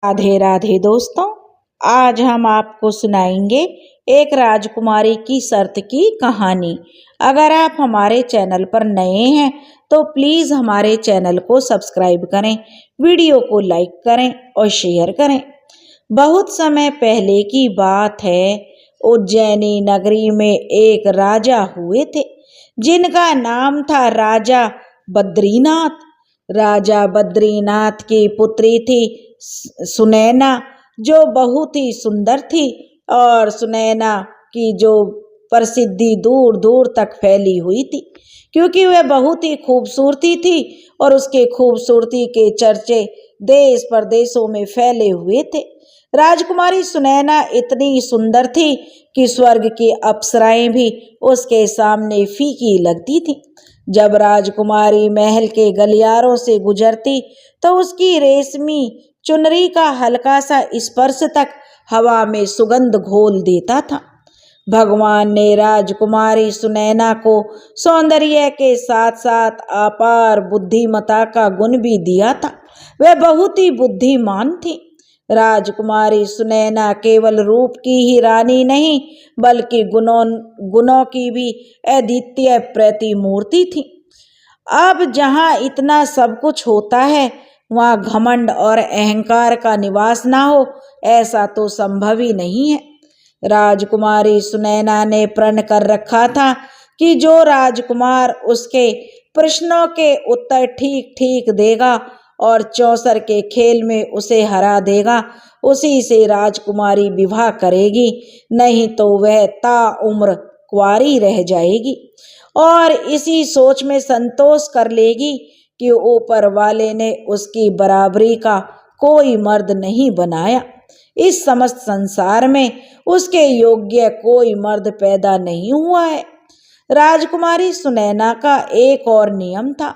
राधे राधे दोस्तों। आज हम आपको सुनाएंगे एक राजकुमारी की शर्त की कहानी। अगर आप हमारे चैनल पर नए हैं तो प्लीज़ हमारे चैनल को सब्सक्राइब करें, वीडियो को लाइक करें और शेयर करें। बहुत समय पहले की बात है। उज्जैनी नगरी में एक राजा हुए थे जिनका नाम था राजा बद्रीनाथ। राजा बद्रीनाथ की पुत्री थी सुनैना, जो बहुत ही सुंदर थी और सुनैना की जो प्रसिद्धि दूर दूर तक फैली हुई थी, क्योंकि वह बहुत ही खूबसूरती थी और उसके खूबसूरती के चर्चे देश परदेशों में फैले हुए थे। राजकुमारी सुनैना इतनी सुंदर थी कि स्वर्ग की अप्सराएं भी उसके सामने फीकी लगती थी। जब राजकुमारी महल के गलियारों से गुजरती तो उसकी रेशमी चुनरी का हल्का सा स्पर्श तक हवा में सुगंध घोल देता था। भगवान ने राजकुमारी सुनैना को सौंदर्य के साथ साथ अपार बुद्धिमता का गुण भी दिया था। वह बहुत ही बुद्धिमान थी। राजकुमारी सुनैना केवल रूप की ही रानी नहीं, बल्कि गुणों की भी अद्वितीय प्रतिमूर्ति थी। अब जहाँ इतना सब कुछ होता है, वहाँ घमंड और अहंकार का निवास ना हो, ऐसा तो संभव ही नहीं है। राजकुमारी सुनैना ने प्रण कर रखा था कि जो राजकुमार उसके प्रश्नों के उत्तर ठीक ठीक देगा और चौसर के खेल में उसे हरा देगा, उसी से राजकुमारी विवाह करेगी, नहीं तो वह ताउम्र कुंवारी रह जाएगी। और इसी सोच में संतोष कर लेगी कि ऊपर वाले ने उसकी बराबरी का कोई मर्द नहीं बनाया। इस समस्त संसार में उसके योग्य कोई मर्द पैदा नहीं हुआ है। राजकुमारी सुनैना का एक और नियम था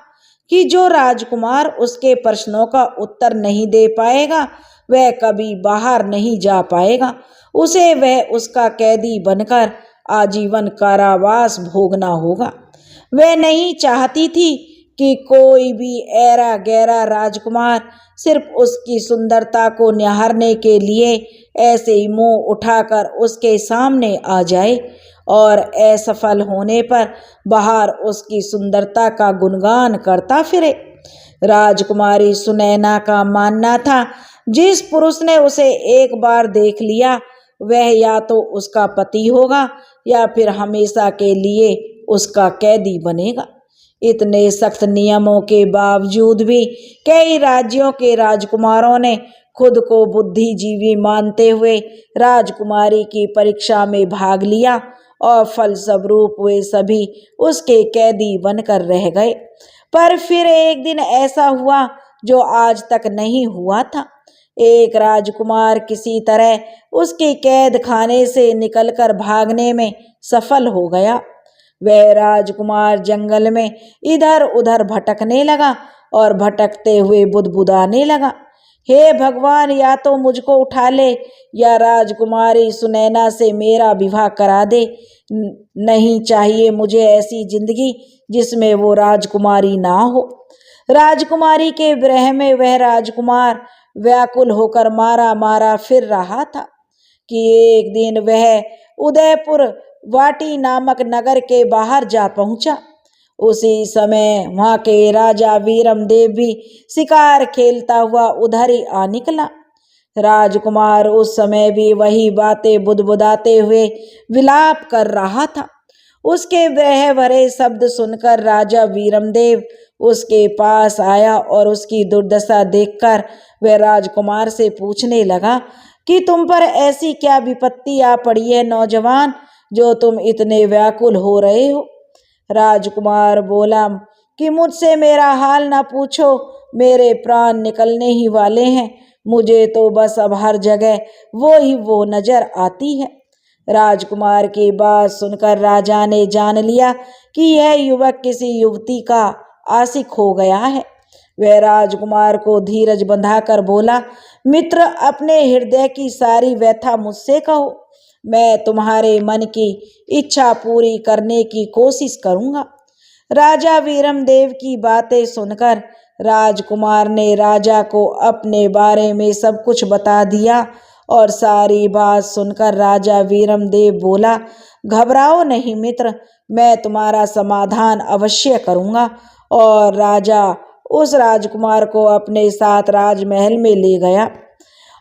कि जो राजकुमार उसके प्रश्नों का उत्तर नहीं दे पाएगा, वह कभी बाहर नहीं जा पाएगा। उसे वह उसका कैदी बनकर आजीवन कारावास भोगना होगा। वह नहीं चाहती थी कि कोई भी ऐरा गैरा राजकुमार सिर्फ उसकी सुंदरता को निहारने के लिए ऐसे ही मुंह उठाकर उसके सामने आ जाए और असफल होने पर बाहर उसकी सुंदरता का गुणगान करता फिरे। राजकुमारी सुनैना का मानना था, जिस पुरुष ने उसे एक बार देख लिया, वह या तो उसका पति होगा या फिर हमेशा के लिए उसका कैदी बनेगा। इतने सख्त नियमों के बावजूद भी कई राज्यों के राजकुमारों ने खुद को बुद्धिजीवी मानते हुए राजकुमारी की परीक्षा में भाग लिया और फलस्वरूप वे सभी उसके कैदी बनकर रह गए। पर फिर एक दिन ऐसा हुआ जो आज तक नहीं हुआ था। एक राजकुमार किसी तरह उसके कैद खाने से निकलकर भागने में सफल हो गया। वह राजकुमार जंगल में इधर उधर भटकने लगा और भटकते हुए बुदबुदाने लगा, हे भगवान, या तो मुझको उठा ले या राजकुमारी सुनैना से मेरा विवाह करा दे। नहीं चाहिए मुझे ऐसी जिंदगी जिसमें वो राजकुमारी ना हो। राजकुमारी के विरह में वह राजकुमार व्याकुल होकर मारा मारा फिर रहा था कि एक दिन वह उदयपुर वाटी नामक नगर के बाहर जा पहुंचा। उसी समय वहां के राजा वीरमदेव भी शिकार खेलता हुआ उधर ही आ निकला। राजकुमार उस समय भी वही बातें बुदबुदाते हुए विलाप कर रहा था। उसके विरह भरे शब्द सुनकर राजा वीरमदेव उसके पास आया और उसकी दुर्दशा देखकर वह राजकुमार से पूछने लगा कि तुम पर ऐसी क्या विपत्ति आ पड़ी है नौजवान, जो तुम इतने व्याकुल हो रहे हो। राजकुमार बोला कि मुझसे मेरा हाल ना पूछो, मेरे प्राण निकलने ही वाले हैं। मुझे तो बस अब हर जगह वो नजर आती है। राजकुमार की बात सुनकर राजा ने जान लिया कि यह युवक किसी युवती का आशिक हो गया है। वह राजकुमार को धीरज बंधाकर बोला, मित्र, अपने हृदय की सारी व्यथा मुझसे कहो, मैं तुम्हारे मन की इच्छा पूरी करने की कोशिश करूंगा। राजा वीरमदेव की बातें सुनकर राजकुमार ने राजा को अपने बारे में सब कुछ बता दिया और सारी बात सुनकर राजा वीरमदेव बोला, घबराओ नहीं मित्र, मैं तुम्हारा समाधान अवश्य करूँगा। और राजा उस राजकुमार को अपने साथ राजमहल में ले गया।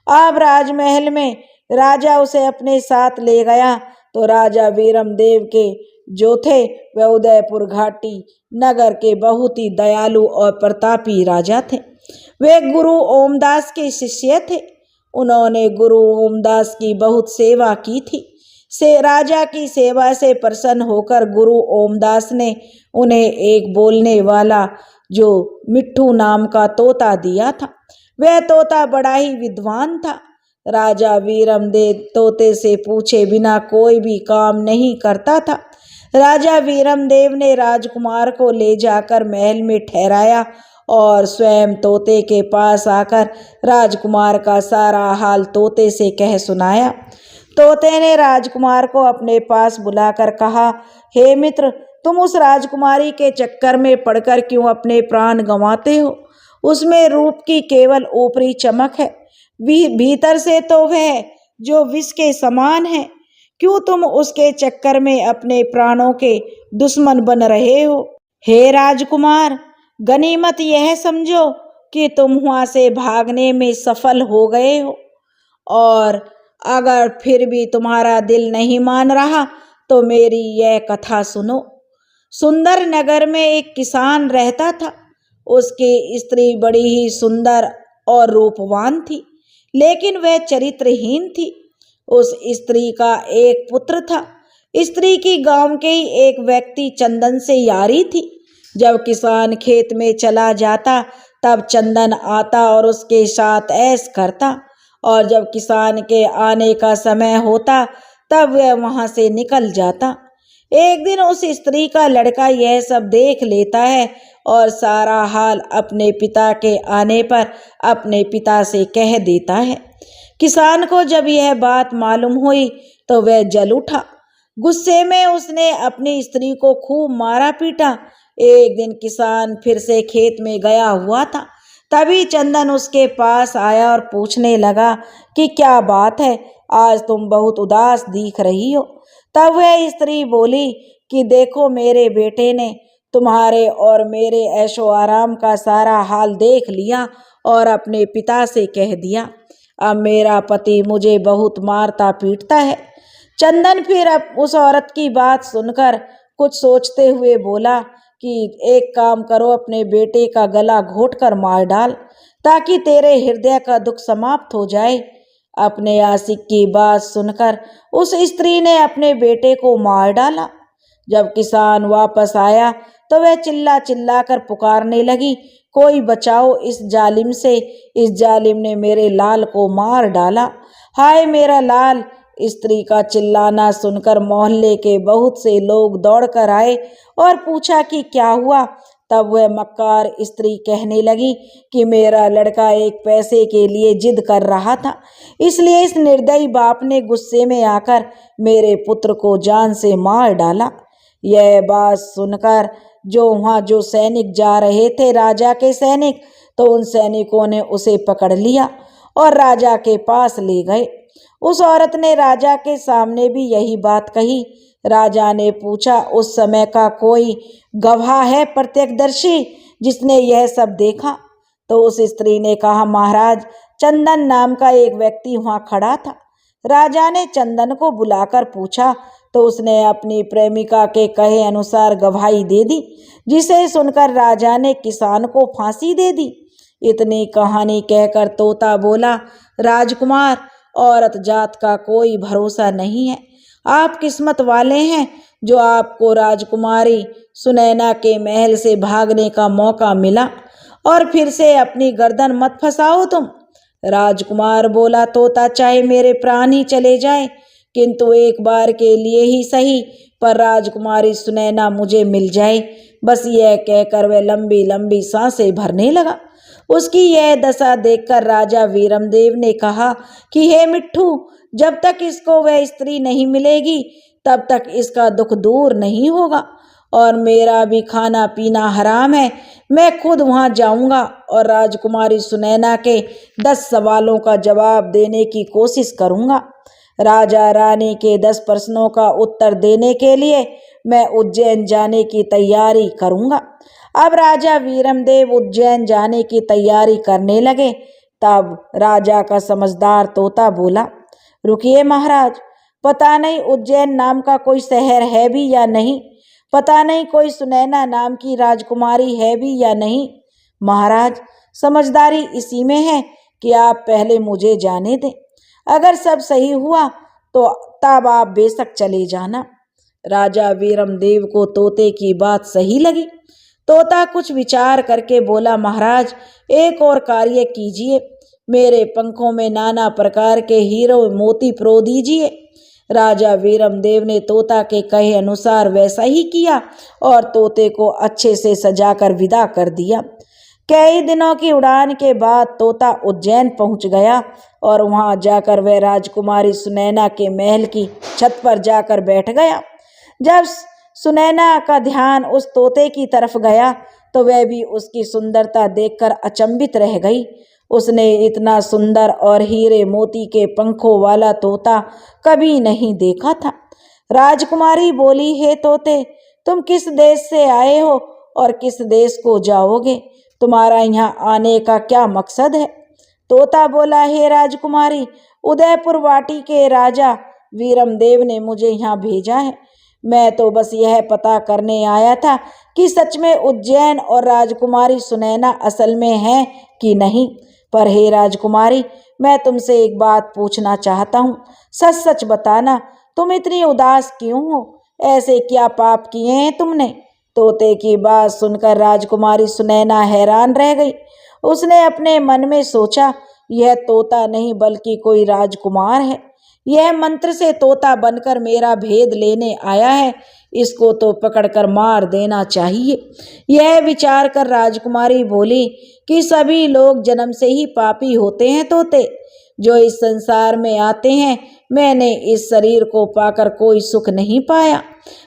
अब राजमहल में राजा उसे अपने साथ ले गया तो राजा वीरमदेव के जो थे वह उदयपुर घाटी नगर के बहुत ही दयालु और प्रतापी राजा थे। वे गुरु ओमदास के शिष्य थे। उन्होंने गुरु ओमदास की बहुत सेवा की थी। राजा की सेवा से प्रसन्न होकर गुरु ओमदास ने उन्हें एक बोलने वाला जो मिट्ठू नाम का तोता दिया था। वह तोता बड़ा ही विद्वान था। राजा वीरमदेव तोते से पूछे बिना कोई भी काम नहीं करता था। राजा वीरमदेव ने राजकुमार को ले जाकर महल में ठहराया और स्वयं तोते के पास आकर राजकुमार का सारा हाल तोते से कह सुनाया। तोते ने राजकुमार को अपने पास बुलाकर कहा, हे मित्र, तुम उस राजकुमारी के चक्कर में पड़कर क्यों अपने प्राण गंवाते हो? उसमें रूप की केवल ऊपरी चमक है, भीतर से तो वह जो विष के समान है। क्यों तुम उसके चक्कर में अपने प्राणों के दुश्मन बन रहे हो? हे राजकुमार, गनीमत यह समझो कि तुम वहां से भागने में सफल हो गए हो, और अगर फिर भी तुम्हारा दिल नहीं मान रहा तो मेरी यह कथा सुनो। सुंदर नगर में एक किसान रहता था। उसकी स्त्री बड़ी ही सुंदर और रूपवान थी, लेकिन वह चरित्रहीन थी। उस स्त्री का एक पुत्र था। स्त्री की गांव के ही एक व्यक्ति चंदन से यारी थी। जब किसान खेत में चला जाता तब चंदन आता और उसके साथ ऐश करता, और जब किसान के आने का समय होता तब वह वहां से निकल जाता। एक दिन उस स्त्री का लड़का यह सब देख लेता है और सारा हाल अपने पिता के आने पर अपने पिता से कह देता है। किसान को जब यह बात मालूम हुई तो वह जल उठा। गुस्से में उसने अपनी स्त्री को खूब मारा पीटा। एक दिन किसान फिर से खेत में गया हुआ था। तभी चंदन उसके पास आया और पूछने लगा कि क्या बात है, आज तुम बहुत उदास दिख रही हो। तब वह स्त्री बोली कि देखो, मेरे बेटे ने तुम्हारे और मेरे ऐशो आराम का सारा हाल देख लिया और अपने पिता से कह दिया। अब मेरा पति मुझे बहुत मारता पीटता है। चंदन फिर अब उस औरत की बात सुनकर कुछ सोचते हुए बोला कि एक काम करो, अपने बेटे का गला घोंटकर मार डाल ताकि तेरे हृदय का दुख समाप्त हो जाए। अपने आशिक की बात सुनकर उस स्त्री ने अपने बेटे को मार डाला। जब किसान वापस आया तो वह चिल्ला चिल्ला कर पुकारने लगी, कोई बचाओ इस जालिम से, इस जालिम ने मेरे लाल को मार डाला, हाय मेरा लाल। स्त्री का चिल्लाना सुनकर मोहल्ले के बहुत से लोग दौड़कर आए और पूछा कि क्या हुआ। तब वह मक्कार स्त्री कहने लगी कि मेरा लड़का एक पैसे के लिए जिद कर रहा था, इसलिए इस निर्दयी बाप ने गुस्से में आकर मेरे पुत्र को जान से मार डाला। यह बात सुनकर जो सैनिक जा रहे थे, राजा के सैनिक, तो उन सैनिकों ने उसे पकड़ लिया और राजा के पास ले गए। उस औरत ने राजा के सामने भी यही बात कही। राजा ने पूछा, उस समय का कोई गवाह है, प्रत्यक्षदर्शी, जिसने यह सब देखा? तो उस स्त्री ने कहा, महाराज, चंदन नाम का एक व्यक्ति वहां खड़ा था। राजा ने चंदन को बुलाकर पूछा तो उसने अपनी प्रेमिका के कहे अनुसार गवाही दे दी, जिसे सुनकर राजा ने किसान को फांसी दे दी। इतनी कहानी कहकर तोता बोला, राजकुमार, औरत जात का कोई भरोसा नहीं है। आप किस्मत वाले हैं जो आपको राजकुमारी सुनैना के महल से भागने का मौका मिला, और फिर से अपनी गर्दन मत फंसाओ तुम। राजकुमार बोला, तोता, चाहे मेरे प्राण ही चले जाए, किंतु एक बार के लिए ही सही, पर राजकुमारी सुनैना मुझे मिल जाए। बस यह कहकर वह लंबी लंबी सांसें भरने लगा। उसकी यह दशा देखकर राजा वीरमदेव ने कहा कि हे मिट्ठू, जब तक इसको वह स्त्री नहीं मिलेगी तब तक इसका दुख दूर नहीं होगा। और मेरा भी खाना पीना हराम है। मैं खुद वहां जाऊंगा और राजकुमारी सुनैना के 10 सवालों का जवाब देने की कोशिश करूंगा। राजा रानी के 10 प्रश्नों का उत्तर देने के लिए मैं उज्जैन जाने की तैयारी करूंगा। अब राजा वीरमदेव उज्जैन जाने की तैयारी करने लगे। तब राजा का समझदार तोता बोला, रुकिए महाराज, पता नहीं उज्जैन नाम का कोई शहर है भी या नहीं, पता नहीं कोई सुनैना नाम की राजकुमारी है भी या नहीं। महाराज, समझदारी इसी में है कि आप पहले मुझे जाने दें। अगर सब सही हुआ तो तब आप बेशक चले जाना। राजा वीरमदेव को तोते की बात सही लगी। तोता कुछ विचार करके बोला, महाराज, एक और कार्य कीजिए, मेरे पंखों में नाना प्रकार के हीरे मोती पिरो दीजिए। राजा वीरमदेव ने तोता के कहे अनुसार वैसा ही किया और तोते को अच्छे से सजाकर विदा कर दिया। कई दिनों की उड़ान के बाद तोता उज्जैन पहुंच गया और वहां जाकर वह राजकुमारी सुनैना के महल की छत पर जाकर बैठ गया। जब सुनैना का ध्यान उस तोते की तरफ गया तो वह भी उसकी सुंदरता देखकर अचंभित रह गई। उसने इतना सुंदर और हीरे मोती के पंखों वाला तोता कभी नहीं देखा था। राजकुमारी बोली, हे तोते, तुम किस देश से आए हो और किस देश को जाओगे? तुम्हारा यहाँ आने का क्या मकसद है? तोता बोला, हे राजकुमारी, उदयपुर वाटी के राजा वीरमदेव ने मुझे यहाँ भेजा है। मैं तो बस यह पता करने आया था कि सच में उज्जैन और राजकुमारी सुनैना असल में है कि नहीं। पर हे राजकुमारी, मैं तुमसे एक बात पूछना चाहता हूँ, सच सच बताना, तुम इतनी उदास क्यों हो? ऐसे क्या पाप किए हैं तुमने? तोते की बात सुनकर राजकुमारी सुनैना हैरान रह गई। उसने अपने मन में सोचा, यह तोता नहीं बल्कि कोई राजकुमार है। यह मंत्र से तोता बनकर मेरा भेद लेने आया है। इसको तो पकड़कर मार देना चाहिए। यह विचार कर राजकुमारी बोली कि सभी लोग जन्म से ही पापी होते हैं तोते, जो इस संसार में आते हैं। मैंने इस शरीर को पाकर कोई सुख नहीं पाया।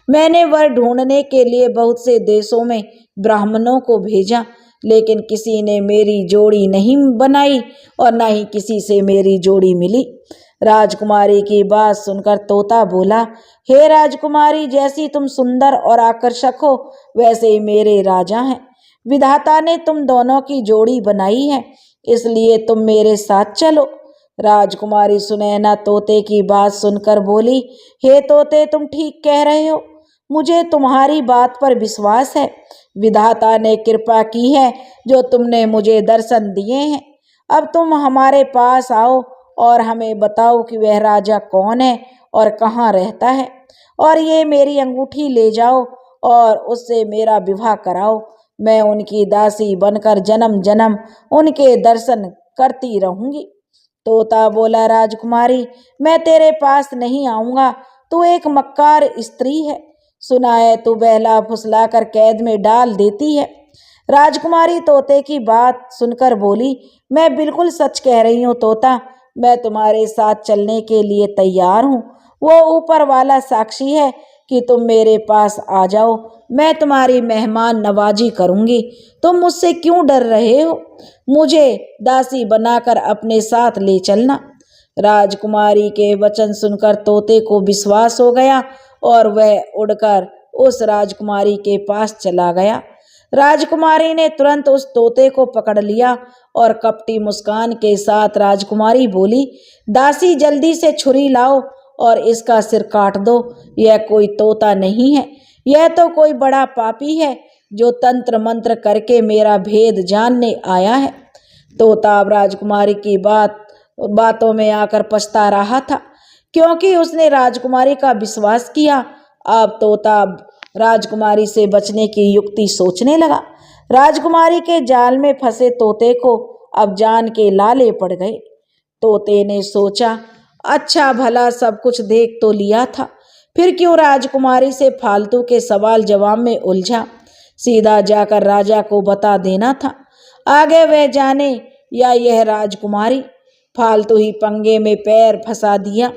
मैंने वर ढूंढने के लिए बहुत से देशों में ब्राह्मणों को भेजा, लेकिन किसी ने मेरी जोड़ी नहीं बनाई और न ही किसी से मेरी जोड़ी मिली। राजकुमारी की बात सुनकर तोता बोला, हे राजकुमारी, जैसी तुम सुंदर और आकर्षक हो वैसे ही मेरे राजा हैं। विधाता ने तुम दोनों की जोड़ी बनाई है, इसलिए तुम मेरे साथ चलो। राजकुमारी सुनैना तोते की बात सुनकर बोली, हे तोते, तुम ठीक कह रहे हो, मुझे तुम्हारी बात पर विश्वास है। विधाता ने कृपा की है जो तुमने मुझे दर्शन दिए हैं। अब तुम हमारे पास आओ और हमें बताओ कि वह राजा कौन है और कहाँ रहता है, और ये मेरी अंगूठी ले जाओ और उससे मेरा विवाह कराओ। मैं उनकी दासी बनकर जन्म जन्म उनके दर्शन करती रहूंगी। तोता बोला, राजकुमारी, मैं तेरे पास नहीं आऊंगा, तू एक मक्कार स्त्री है। सुना है तू बहला फुसला कर कैद में डाल देती है। राजकुमारी तोते की बात सुनकर बोली, मैं बिल्कुल सच कह रही हूँ तोता, मैं तुम्हारे साथ चलने के लिए तैयार हूँ। वो ऊपर वाला साक्षी है कि तुम मेरे पास आ जाओ, मैं तुम्हारी मेहमान नवाजी करूंगी। तुम मुझसे क्यों डर रहे हो? मुझे दासी बनाकर अपने साथ ले चलना। राजकुमारी के वचन सुनकर तोते को विश्वास हो गया और वह उड़कर उस राजकुमारी के पास चला गया। राजकुमारी ने तुरंत उस तोते को पकड़ लिया और कपटी मुस्कान के साथ राजकुमारी बोली, दासी, जल्दी से छुरी लाओ और इसका सिर काट दो। यह कोई तोता नहीं है, यह तो कोई बड़ा पापी है जो तंत्र मंत्र करके मेरा भेद जानने आया है। तोता अब राजकुमारी की बातों में आकर पछता रहा था, क्योंकि उसने राजकुमारी का विश्वास किया। अब तोता राजकुमारी से बचने की युक्ति सोचने लगा। राजकुमारी के जाल में फंसे तोते को अब जान के लाले पड़ गए। तोते ने सोचा, अच्छा भला सब कुछ देख तो लिया था, फिर क्यों राजकुमारी से फालतू के सवाल जवाब में उलझा। सीधा जाकर राजा को बता देना था, आगे वह जाने या यह राजकुमारी। फालतू ही पंगे में पैर फंसा दिया।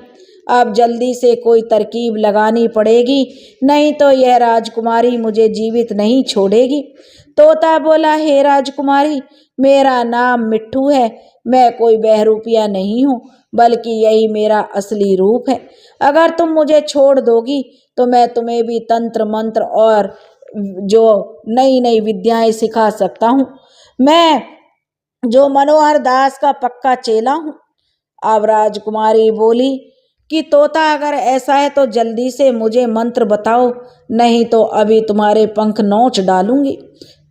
अब जल्दी से कोई तरकीब लगानी पड़ेगी, नहीं तो यह राजकुमारी मुझे जीवित नहीं छोड़ेगी। तोता बोला, हे राजकुमारी, मेरा नाम मिट्ठू है। मैं कोई बहरूपिया नहीं हूँ, बल्कि यही मेरा असली रूप है। अगर तुम मुझे छोड़ दोगी तो मैं तुम्हें भी तंत्र मंत्र और जो नई नई विद्याएं सिखा सकता हूँ। मैं जो मनोहर दास का पक्का चेला हूँ। अब राजकुमारी बोली कि तोता, अगर ऐसा है तो जल्दी से मुझे मंत्र बताओ, नहीं तो अभी तुम्हारे पंख नोच डालूंगी।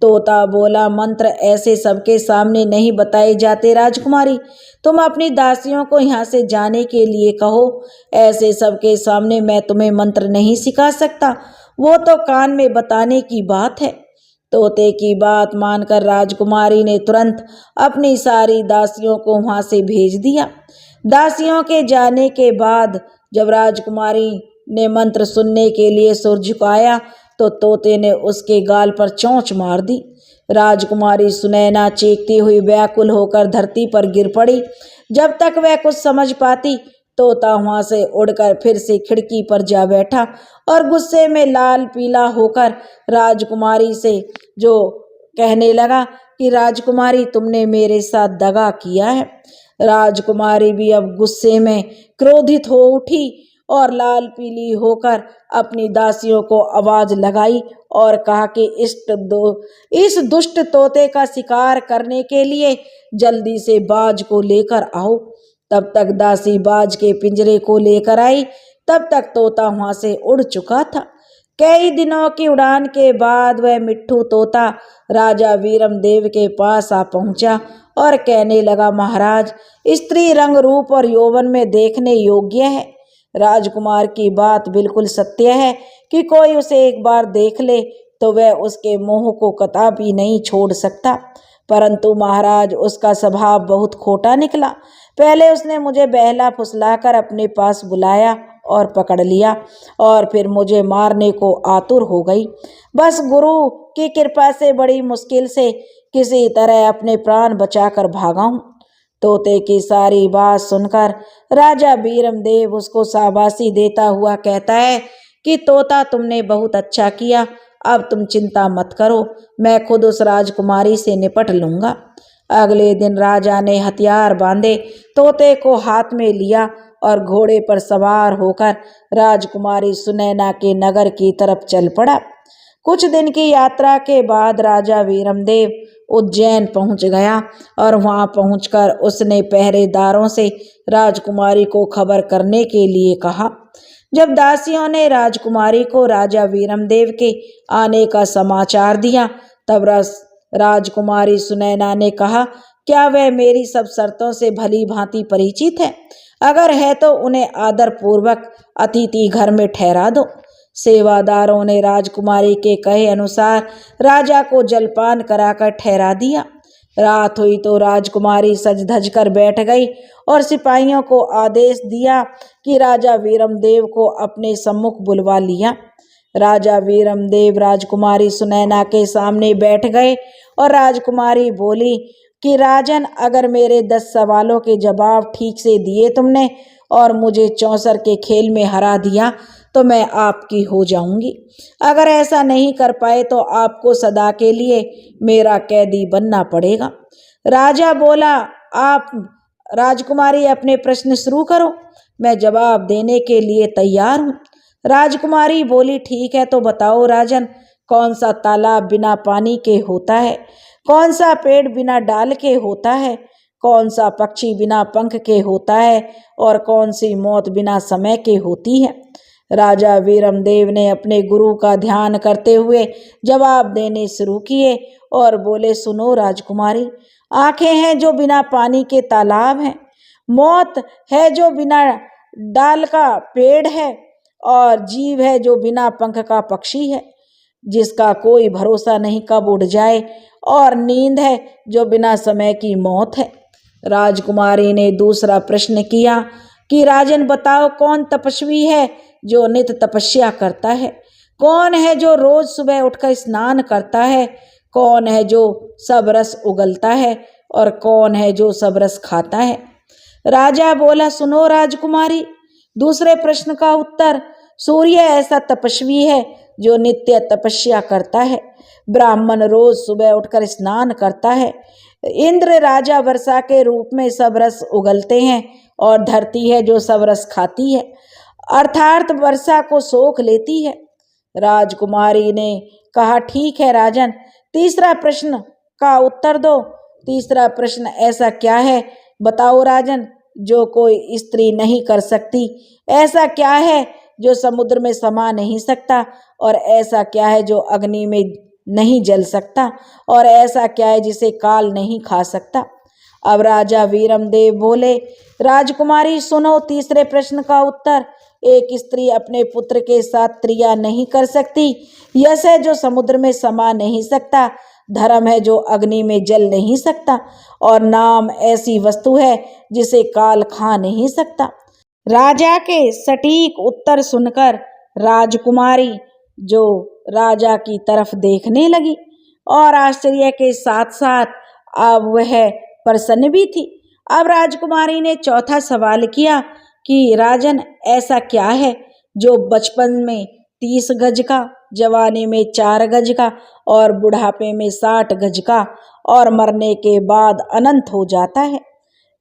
तोता बोला, मंत्र ऐसे सबके सामने नहीं बताए जाते राजकुमारी। तुम अपनी दासियों को यहाँ से जाने के लिए कहो। ऐसे सबके सामने मैं तुम्हें मंत्र नहीं सिखा सकता, वो तो कान में बताने की बात है। तोते की बात मानकर राजकुमारी ने तुरंत अपनी सारी दासियों को वहां से भेज दिया। दासियों के जाने के बाद जब राजकुमारी ने मंत्र सुनने के लिए सुर झुकाया तो तोते ने उसके गाल पर चोंच मार दी। राजकुमारी सुनैना चीखती हुई व्याकुल होकर धरती पर गिर पड़ी। जब तक वह कुछ समझ पाती, तोता वहां से उड़कर फिर से खिड़की पर जा बैठा और गुस्से में लाल पीला होकर राजकुमारी से जो कहने लगा कि राजकुमारी, तुमने मेरे साथ दगा किया है। राजकुमारी भी अब गुस्से में क्रोधित हो उठी और लाल पीली होकर अपनी दासियों को आवाज लगाई और कहा कि इस दुष्ट तोते का शिकार करने के लिए जल्दी से बाज को लेकर आओ। तब तक दासी बाज के पिंजरे को लेकर आई, तब तक तोता वहां से उड़ चुका था। कई दिनों की उड़ान के बाद वह मिट्ठू तोता राजा वीरमदेव के पास आ पहुंचा और कहने लगा, महाराज, स्त्री रंग रूप और यौवन में देखने योग्य है। राजकुमार की बात बिल्कुल सत्य है कि कोई उसे एक बार देख ले तो वह उसके मोह को कदापि नहीं छोड़ सकता। परंतु महाराज, उसका स्वभाव बहुत खोटा निकला। पहले उसने मुझे बहला फुसलाकर अपने पास बुलाया और पकड़ लिया और फिर मुझे मारने को आतुर हो गई। बस गुरु की कृपा से बड़ी मुश्किल से किसी तरह अपने प्राण बचाकर भागा हूँ। तोते की सारी बात सुनकर राजा वीरमदेव उसको शाबाशी देता हुआ कहता है कि तोता, तुमने बहुत अच्छा किया। अब तुम चिंता मत करो, मैं खुद उस राजकुमारी से निपट लूंगा। अगले दिन राजा ने हथियार बांधे तोते को हाथ में लिया और घोड़े पर सवार होकर राजकुमारी सुनैना के नगर की तरफ चल पड़ा। कुछ दिन की यात्रा के बाद राजा वीरमदेव उज्जैन पहुंच गया और वहां पहुंचकर उसने पहरेदारों से राजकुमारी को खबर करने के लिए कहा। जब दासियों ने राजकुमारी को राजा वीरमदेव के आने का समाचार दिया, तब राजकुमारी सुनैना ने कहा, क्या वह मेरी सब शर्तों से भली भांति परिचित है? अगर है तो उन्हें आदर पूर्वक अतिथि घर में ठहरा दो। सेवादारों ने राजकुमारी के कहे अनुसार राजा को जलपान कराकर ठहरा दिया। रात हुई तो राजकुमारी सज धज कर बैठ गई और सिपाहियों को आदेश दिया कि राजा वीरमदेव को अपने सम्मुख बुलवा लिया। राजा वीरमदेव राजकुमारी सुनैना के सामने बैठ गए और राजकुमारी बोली कि राजन, अगर मेरे 10 सवालों के जवाब ठीक से दिए तुमने और मुझे चौसर के खेल में हरा दिया तो मैं आपकी हो जाऊंगी। अगर ऐसा नहीं कर पाए तो आपको सदा के लिए मेरा कैदी बनना पड़ेगा। राजा बोला, आप राजकुमारी अपने प्रश्न शुरू करो, मैं जवाब देने के लिए तैयार हूँ। राजकुमारी बोली, ठीक है तो बताओ राजन, कौन सा तालाब बिना पानी के होता है? कौन सा पेड़ बिना डाल के होता है? कौन सा पक्षी बिना पंख के होता है? और कौन सी मौत बिना समय के होती है? राजा वीरमदेव ने अपने गुरु का ध्यान करते हुए जवाब देने शुरू किए और बोले, सुनो राजकुमारी, आंखें हैं जो बिना पानी के तालाब हैं, मौत है जो बिना डाल का पेड़ है, और जीव है जो बिना पंख का पक्षी है, जिसका कोई भरोसा नहीं कब उड़ जाए, और नींद है जो बिना समय की मौत है। राजकुमारी ने दूसरा प्रश्न किया कि राजन बताओ, कौन तपस्वी है जो नित तपस्या करता है? कौन है जो रोज सुबह उठकर स्नान करता है? कौन है जो सब रस उगलता है? और कौन है जो सब रस खाता है? राजा बोला, सुनो राजकुमारी, दूसरे प्रश्न का उत्तर, सूर्य ऐसा तपस्वी है जो नित्य तपस्या करता है। ब्राह्मण रोज सुबह उठकर स्नान करता है। इंद्र राजा वर्षा के रूप में सब रस उगलते हैं और धरती है जो सब रस खाती है, अर्थात वर्षा को सोख लेती है। राजकुमारी ने कहा, ठीक है राजन, तीसरा प्रश्न का उत्तर दो। तीसरा प्रश्न ऐसा क्या है, बताओ राजन, जो कोई स्त्री नहीं कर सकती? ऐसा क्या है जो समुद्र में समा नहीं सकता? और ऐसा क्या है जो अग्नि में नहीं जल सकता? और ऐसा क्या है जिसे काल नहीं खा सकता? अब राजा वीरमदेव बोले, राजकुमारी सुनो तीसरे प्रश्न का उत्तर। एक स्त्री अपने पुत्र के साथ क्रिया नहीं कर सकती। यश है जो समुद्र में समा नहीं सकता। धर्म है जो अग्नि में जल नहीं सकता। और नाम ऐसी वस्तु है जिसे काल खा नहीं सकता। राजा के सटीक उत्तर सुनकर राजकुमारी जो राजा की तरफ देखने लगी और आश्चर्य के साथ साथ अब वह प्रसन्न भी थी। अब राजकुमारी ने चौथा सवाल किया कि राजन, ऐसा क्या है जो बचपन में 30 गज का, जवानी में 4 गज का और बुढ़ापे में 60 गज का और मरने के बाद अनंत हो जाता है?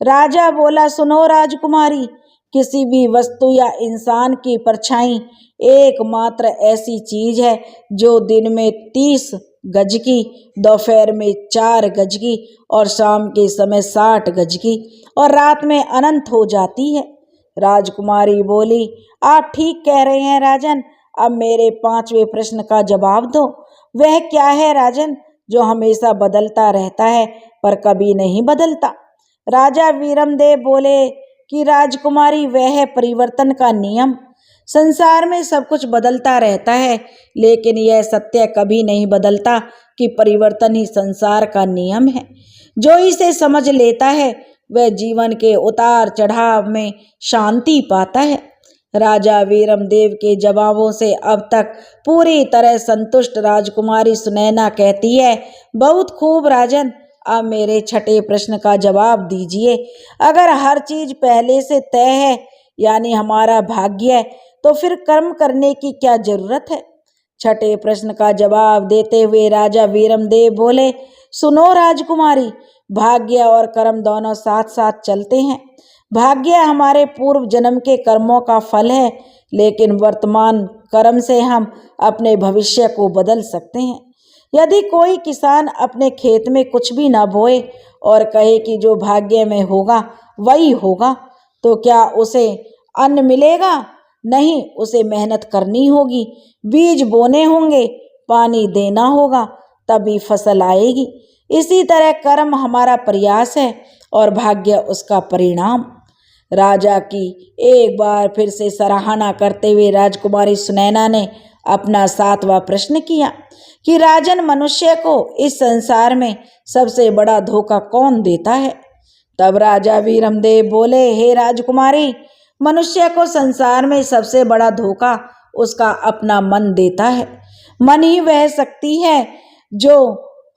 राजा बोला, सुनो राजकुमारी, किसी भी वस्तु या इंसान की परछाई एकमात्र ऐसी चीज है जो दिन में 30 गज की, दोपहर में 4 गज की और शाम के समय 60 गज की और रात में अनंत हो जाती है। राजकुमारी बोली, आप ठीक कह रहे हैं राजन। अब मेरे 5वें प्रश्न का जवाब दो। वह क्या है राजन जो हमेशा बदलता रहता है पर कभी नहीं बदलता? राजा वीरमदेव बोले कि राजकुमारी, वह है परिवर्तन का नियम। संसार में सब कुछ बदलता रहता है, लेकिन यह सत्य कभी नहीं बदलता कि परिवर्तन ही संसार का नियम है। जो इसे समझ लेता है वह जीवन के उतार चढ़ाव में शांति पाता है। राजा वीरमदेव के जवाबों से अब तक पूरी तरह संतुष्ट राजकुमारी सुनैना कहती है, बहुत खूब राजन, अब मेरे छठे प्रश्न का जवाब दीजिए। अगर हर चीज पहले से तय है, यानी हमारा भाग्य है, तो फिर कर्म करने की क्या जरूरत है? छठे प्रश्न का जवाब देते हुए राजा वीरमदेव बोले, सुनो राजकुमारी, भाग्य और कर्म दोनों साथ साथ चलते हैं। भाग्य हमारे पूर्व जन्म के कर्मों का फल है, लेकिन वर्तमान कर्म से हम अपने भविष्य को बदल सकते हैं। यदि कोई किसान अपने खेत में कुछ भी न बोए और कहे कि जो भाग्य में होगा वही होगा, तो क्या उसे अन्न मिलेगा? नहीं, उसे मेहनत करनी होगी, बीज बोने होंगे, पानी देना होगा, तभी फसल आएगी। इसी तरह कर्म हमारा प्रयास है और भाग्य उसका परिणाम। राजा की एक बार फिर से सराहना करते हुए राजकुमारी सुनैना ने अपना 7वां प्रश्न किया कि राजन, मनुष्य को इस संसार में सबसे बड़ा धोखा कौन देता है? तब राजा वीरमदेव बोले, हे राजकुमारी, मनुष्य को संसार में सबसे बड़ा धोखा उसका अपना मन देता है। मन ही वह शक्ति है जो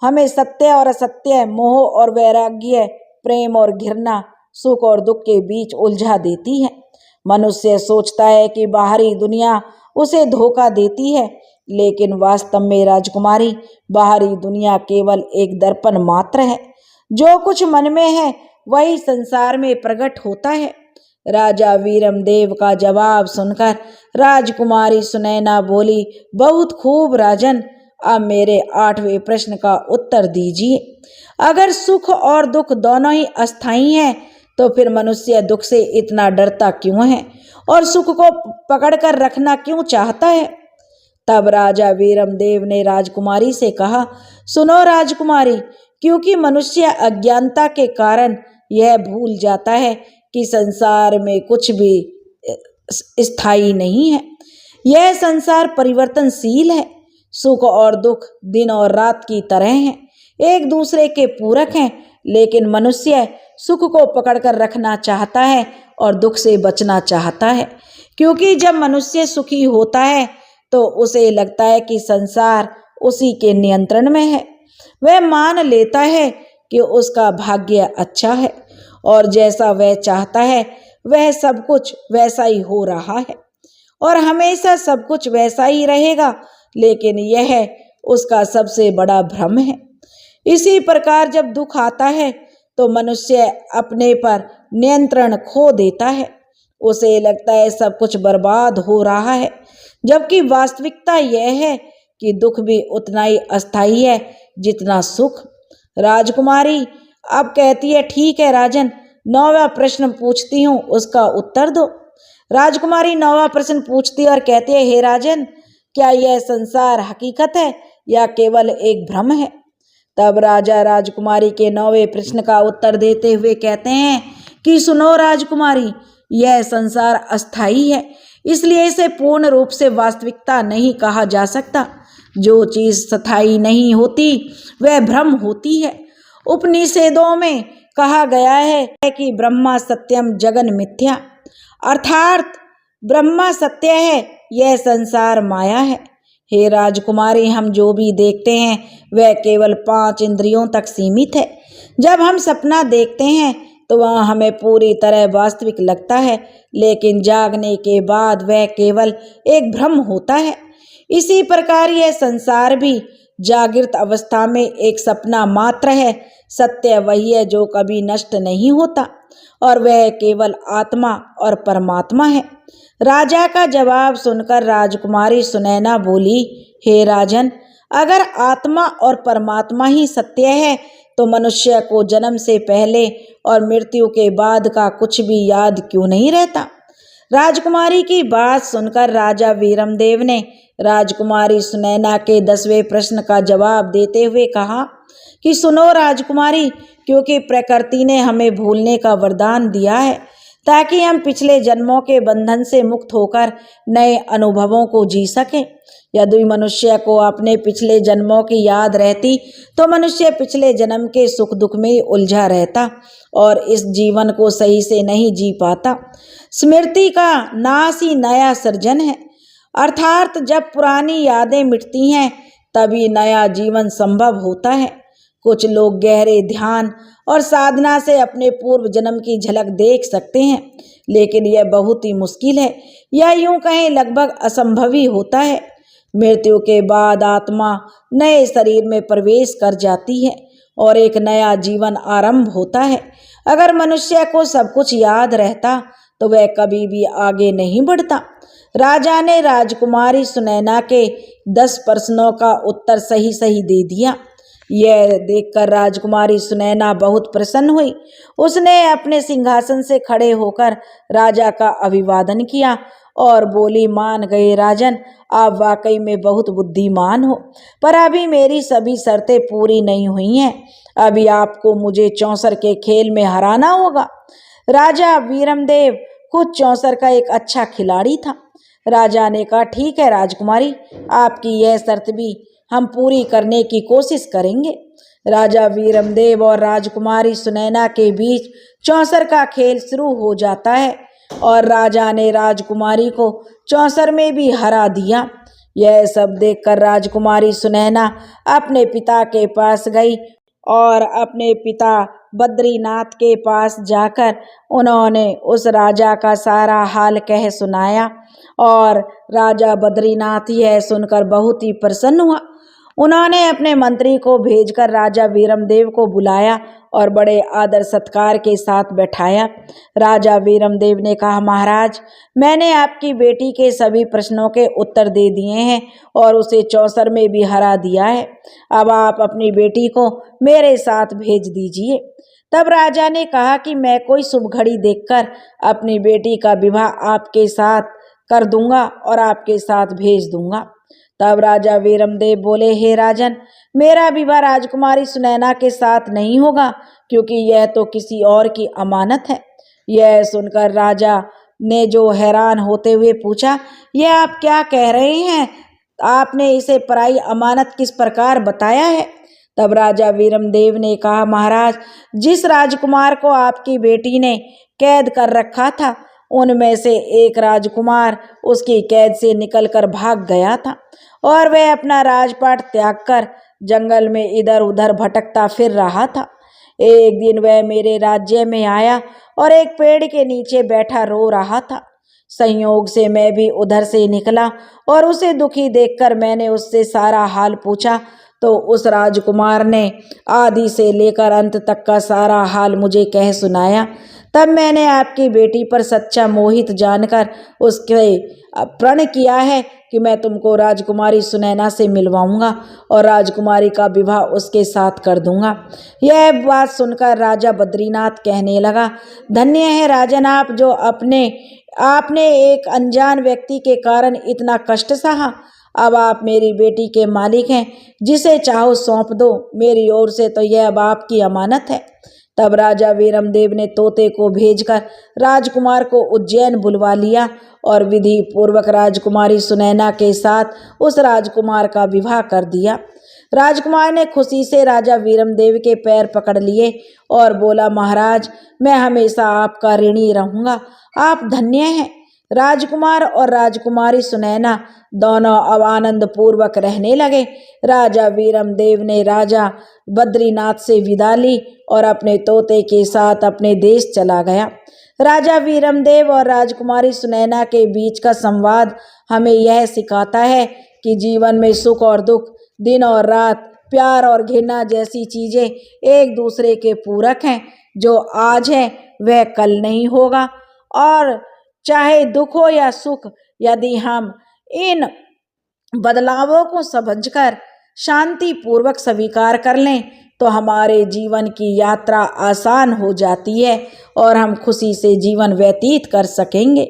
हमें सत्य और असत्य, मोह और वैराग्य, प्रेम और घृणा, सुख और दुख के बीच उलझा देती है। मनुष्य सोचता है कि बाहरी दुनिया उसे धोखा देती है, लेकिन वास्तव में राजकुमारी, बाहरी दुनिया केवल एक दर्पण मात्र है। जो कुछ मन में है वही संसार में प्रकट होता है। राजा वीरमदेव का जवाब सुनकर राजकुमारी सुनैना बोली, बहुत खूब राजन, अब मेरे 8वें प्रश्न का उत्तर दीजिए। अगर सुख और दुख दोनों ही अस्थायी हैं, तो फिर मनुष्य दुख से इतना डरता क्यों है और सुख को पकड़कर रखना क्यों चाहता है? तब राजा वीरमदेव ने राजकुमारी से कहा, सुनो राजकुमारी, क्योंकि मनुष्य अज्ञानता के कारण यह भूल जाता है कि संसार में कुछ भी स्थायी नहीं है। यह संसार परिवर्तनशील है। सुख और दुख दिन और रात की तरह हैं, एक दूसरे के पूरक हैं, लेकिन मनुष्य सुख को पकड़कर रखना चाहता है और दुख से बचना चाहता है, क्योंकि जब मनुष्य सुखी होता है तो उसे लगता है कि संसार उसी के नियंत्रण में है। वह मान लेता है कि उसका भाग्य अच्छा है और जैसा वह चाहता है वह सब कुछ वैसा ही हो रहा है और हमेशा सब कुछ वैसा ही रहेगा, लेकिन यह उसका सबसे बड़ा भ्रम है। इसी प्रकार जब दुख आता है तो मनुष्य अपने पर नियंत्रण खो देता है। उसे लगता है सब कुछ बर्बाद हो रहा है, जबकि वास्तविकता यह है कि दुख भी उतना ही अस्थायी है जितना सुख। राजकुमारी अब कहती है, ठीक है राजन, 9वां प्रश्न पूछती हूँ, उसका उत्तर दो। राजकुमारी 9वां प्रश्न पूछती और कहती है, हे राजन, क्या यह संसार हकीकत है या केवल एक भ्रम है? तब राजा राजकुमारी के 9वें प्रश्न का उत्तर देते हुए कहते हैं कि सुनो राजकुमारी, यह संसार अस्थायी है, इसलिए इसे पूर्ण रूप से वास्तविकता नहीं कहा जा सकता। जो चीज स्थायी नहीं होती वह भ्रम होती है। उपनिषदों में कहा गया है कि ब्रह्मा सत्यम जगन मिथ्या, अर्थात ब्रह्मा सत्य है, यह संसार माया है। हे राजकुमारी, हम जो भी देखते हैं वह केवल 5 इंद्रियों तक सीमित है। जब हम सपना देखते हैं तो वह हमें पूरी तरह वास्तविक लगता है, लेकिन जागने के बाद वह केवल एक भ्रम होता है। इसी प्रकार यह संसार भी जागृत अवस्था में एक सपना मात्र है। सत्य वही है जो कभी नष्ट नहीं होता और वह केवल आत्मा और परमात्मा है। राजा का जवाब सुनकर राजकुमारी सुनैना बोली, हे राजन, अगर आत्मा और परमात्मा ही सत्य है तो मनुष्य को जन्म से पहले और मृत्यु के बाद का कुछ भी याद क्यों नहीं रहता? राजकुमारी की बात सुनकर राजा वीरमदेव ने राजकुमारी सुनैना के 10वें प्रश्न का जवाब देते हुए कहा कि सुनो राजकुमारी, क्योंकि प्रकृति ने हमें भूलने का वरदान दिया है ताकि हम पिछले जन्मों के बंधन से मुक्त होकर नए अनुभवों को जी सकें। यदि मनुष्य को अपने पिछले जन्मों की याद रहती तो मनुष्य पिछले जन्म के सुख दुख में उलझा रहता और इस जीवन को सही से नहीं जी पाता। स्मृति का नाश ही नया सृजन है, अर्थात जब पुरानी यादें मिटती हैं तभी नया जीवन संभव होता है। कुछ लोग गहरे ध्यान और साधना से अपने पूर्व जन्म की झलक देख सकते हैं, लेकिन यह बहुत ही मुश्किल है, या यूं कहें लगभग असंभव ही होता है। मृत्यु के बाद आत्मा नए शरीर में प्रवेश कर जाती है और एक नया जीवन आरंभ होता है। अगर मनुष्य को सब कुछ याद रहता तो वह कभी भी आगे नहीं बढ़ता। राजा ने राजकुमारी सुनैना के 10 प्रश्नों का उत्तर सही सही दे दिया। यह देखकर राजकुमारी सुनैना बहुत प्रसन्न हुई। उसने अपने सिंहासन से खड़े होकर राजा का अभिवादन किया और बोली, मान गए राजन, आप वाकई में बहुत बुद्धिमान हो, पर अभी मेरी सभी शर्तें पूरी नहीं हुई हैं। अभी आपको मुझे चौसर के खेल में हराना होगा। राजा वीरमदेव खुद चौसर का एक अच्छा खिलाड़ी था। राजा ने कहा, ठीक है राजकुमारी, आपकी यह शर्त भी हम पूरी करने की कोशिश करेंगे। राजा वीरमदेव और राजकुमारी सुनैना के बीच चौसर का खेल शुरू हो जाता है और राजा ने राजकुमारी को चौसर में भी हरा दिया। यह सब देखकर राजकुमारी सुनैना अपने पिता के पास गई और अपने पिता बद्रीनाथ के पास जाकर उन्होंने उस राजा का सारा हाल कह सुनाया और राजा बद्रीनाथ यह सुनकर बहुत ही प्रसन्न हुआ। उन्होंने अपने मंत्री को भेजकर राजा वीरमदेव को बुलाया और बड़े आदर सत्कार के साथ बैठाया। राजा वीरमदेव ने कहा, महाराज, मैंने आपकी बेटी के सभी प्रश्नों के उत्तर दे दिए हैं और उसे चौसर में भी हरा दिया है। अब आप अपनी बेटी को मेरे साथ भेज दीजिए। तब राजा ने कहा कि मैं कोई शुभ घड़ी देखकर अपनी बेटी का विवाह आपके साथ कर दूंगा और आपके साथ भेज दूंगा। तब राजा वीरमदेव बोले, हे राजन, मेरा विवाह राजकुमारी सुनैना के साथ नहीं होगा, क्योंकि यह तो किसी और की अमानत है। यह सुनकर राजा ने जो हैरान होते हुए पूछा, यह आप क्या कह रहे हैं? आपने इसे पराई अमानत किस प्रकार बताया है? तब राजा वीरमदेव ने कहा, महाराज, जिस राजकुमार को आपकी बेटी ने कैद कर रखा था उनमें से एक राजकुमार उसकी कैद से निकलकर भाग गया था और वह अपना राजपाट त्याग कर जंगल में इधर उधर भटकता फिर रहा था। एक दिन वह मेरे राज्य में आया और एक पेड़ के नीचे बैठा रो रहा था। संयोग से मैं भी उधर से निकला और उसे दुखी देखकर मैंने उससे सारा हाल पूछा, तो उस राजकुमार ने आदि से लेकर अंत तक का सारा हाल मुझे कह सुनाया। तब मैंने आपकी बेटी पर सच्चा मोहित जानकर उसके प्रण किया है कि मैं तुमको राजकुमारी सुनैना से मिलवाऊंगा और राजकुमारी का विवाह उसके साथ कर दूंगा। यह बात सुनकर राजा बद्रीनाथ कहने लगा, धन्य है राजन आप, जो आपने एक अनजान व्यक्ति के कारण इतना कष्ट सहा। अब आप मेरी बेटी के मालिक हैं, जिसे चाहो सौंप दो, मेरी ओर से तो यह अब आपकी अमानत है। तब राजा वीरमदेव ने तोते को भेजकर राजकुमार को उज्जैन बुलवा लिया और विधि पूर्वक राजकुमारी सुनैना के साथ उस राजकुमार का विवाह कर दिया। राजकुमार ने खुशी से राजा वीरमदेव के पैर पकड़ लिए और बोला, महाराज मैं हमेशा आपका ऋणी रहूंगा, आप धन्य हैं। राजकुमार और राजकुमारी सुनैना दोनों अब आनंद पूर्वक रहने लगे। राजा वीरमदेव ने राजा बद्रीनाथ से विदा ली और अपने तोते के साथ अपने देश चला गया। राजा वीरमदेव और राजकुमारी सुनैना के बीच का संवाद हमें यह सिखाता है कि जीवन में सुख और दुख, दिन और रात, प्यार और घृणा जैसी चीजें एक दूसरे के पूरक हैं। जो आज है वह कल नहीं होगा, और चाहे दुख हो या सुख, यदि हम इन बदलावों को समझकर शांति पूर्वक स्वीकार कर लें तो हमारे जीवन की यात्रा आसान हो जाती है और हम खुशी से जीवन व्यतीत कर सकेंगे।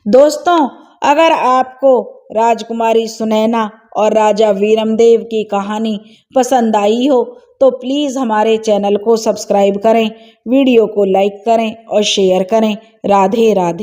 दोस्तों, अगर आपको राजकुमारी सुनैना और राजा वीरमदेव की कहानी पसंद आई हो तो प्लीज़ हमारे चैनल को सब्सक्राइब करें, वीडियो को लाइक करें और शेयर करें। राधे राधे।